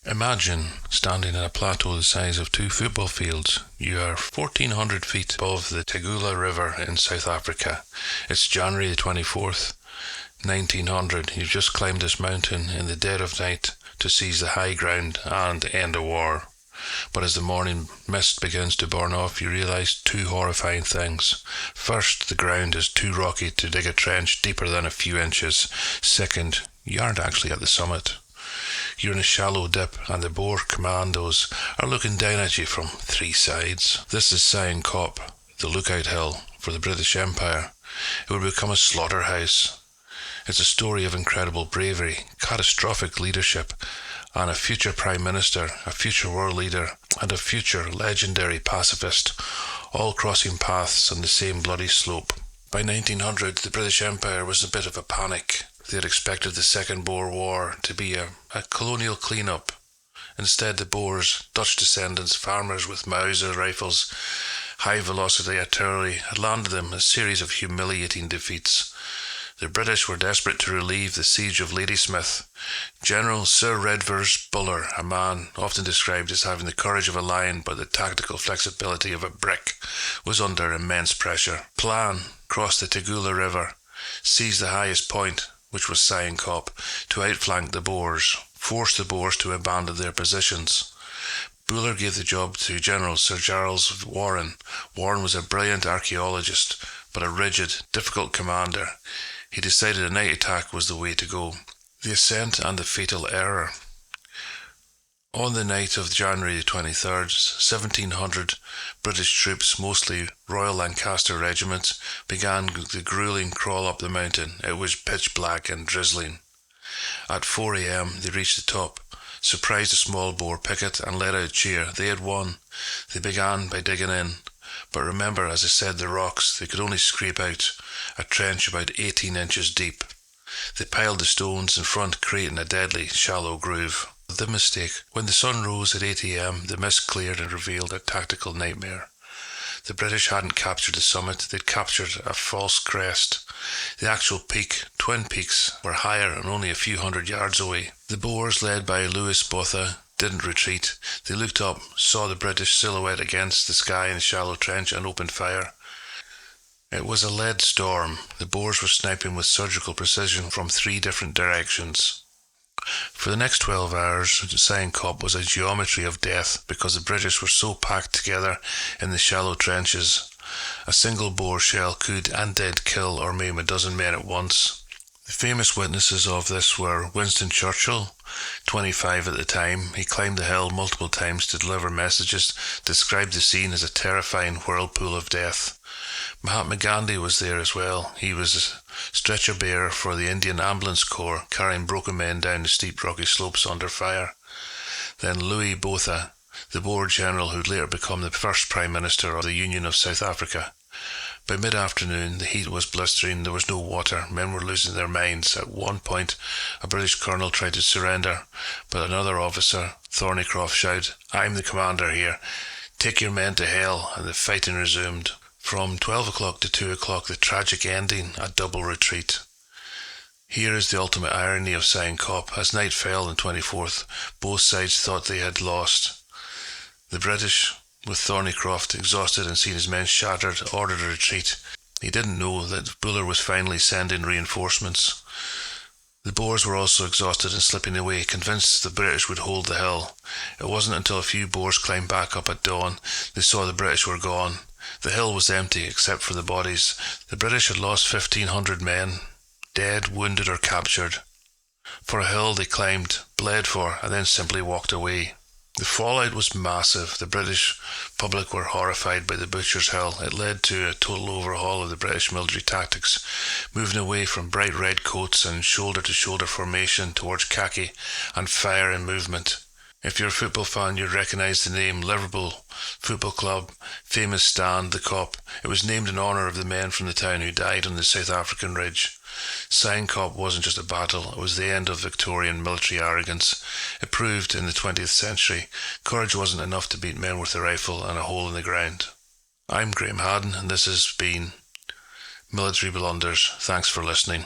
Imagine standing on a plateau the size of 2 football fields. You are 1,400 feet above the Tugela River in South Africa. It's January the 24th, 1900. You've just climbed this mountain in the dead of night to seize the high ground and end a war. But as the morning mist begins to burn off, you realise 2 horrifying things. First, the ground is too rocky to dig a trench deeper than a few inches. Second, you aren't actually at the summit. You're in a shallow dip and the Boer commandos are looking down at you from 3 sides. This is Spion Kop, the lookout hill for the British Empire. It would become a slaughterhouse. It's a story of incredible bravery, catastrophic leadership, and a future Prime Minister, a future world leader, and a future legendary pacifist, all crossing paths on the same bloody slope. By 1900, the British Empire was in a bit of a panic. They had expected the Second Boer War to be a colonial clean-up. Instead, the Boers, Dutch descendants, farmers with Mauser rifles, high-velocity artillery, had landed them a series of humiliating defeats. The British were desperate to relieve the siege of Ladysmith. General Sir Redvers Buller, a man often described as having the courage of a lion but the tactical flexibility of a brick, was under immense pressure. Plan crossed the Tugela River, seized the highest point, which was Spion Kop, to outflank the Boers, force the Boers to abandon their positions. Buller gave the job to General Sir Charles Warren. Warren was a brilliant archaeologist, but a rigid, difficult commander. He decided a night attack was the way to go. The ascent and the fatal error. On the night of January 23rd, 1,700 British troops, mostly Royal Lancaster regiments, began the gruelling crawl up the mountain. It was pitch black and drizzling. At 4 a.m. they reached the top, surprised a small Boer picket and let out a cheer. They had won. They began by digging in. But remember, as I said, the rocks, they could only scrape out a trench about 18 inches deep. They piled the stones in front, creating a deadly, shallow groove. The mistake. When the sun rose at 8 a.m, the mist cleared and revealed a tactical nightmare. The British hadn't captured the summit, they'd captured a false crest. The actual peak, Twin Peaks, were higher and only a few hundred yards away. The Boers, led by Louis Botha, didn't retreat. They looked up, saw the British silhouette against the sky in the shallow trench, and opened fire. It was a lead storm. The Boers were sniping with surgical precision from 3 different directions. For the next 12 hours, Spion Kop was a geometry of death because the British were so packed together in the shallow trenches. A single Boer shell could and did kill or maim a dozen men at once. The famous witnesses of this were Winston Churchill, 25 at the time. He climbed the hill multiple times to deliver messages, described the scene as a terrifying whirlpool of death. Mahatma Gandhi was there as well. He was a stretcher bearer for the Indian Ambulance Corps, carrying broken men down the steep rocky slopes under fire. Then Louis Botha, the Boer general who'd later become the first Prime Minister of the Union of South Africa. By mid-afternoon, the heat was blistering, there was no water, men were losing their minds. At one point, a British colonel tried to surrender, but another officer, Thornycroft, shouted, "I'm the commander here. Take your men to hell," and the fighting resumed. From 12 o'clock to 2 o'clock, the tragic ending, a double retreat. Here is the ultimate irony of Spion Kop. As night fell on 24th, both sides thought they had lost. The British, with Thornycroft exhausted and seeing his men shattered, ordered a retreat. He didn't know that Buller was finally sending reinforcements. The Boers were also exhausted and slipping away, convinced the British would hold the hill. It wasn't until a few Boers climbed back up at dawn they saw the British were gone. The hill was empty except for the bodies. The British had lost 1,500 men, dead, wounded or captured. For a hill they climbed, bled for, and then simply walked away. The fallout was massive. The British public were horrified by the Butcher's Hill. It led to a total overhaul of the British military tactics, moving away from bright red coats and shoulder-to-shoulder formation towards khaki and fire and movement. If you're a football fan, you'd recognise the name Liverpool Football Club, famous stand, the Kop. It was named in honour of the men from the town who died on the South African ridge. Spion Kop wasn't just a battle, it was the end of Victorian military arrogance. It proved in the 20th century, courage wasn't enough to beat men with a rifle and a hole in the ground. I'm Graham Haddon, and this has been Military Blunders. Thanks for listening.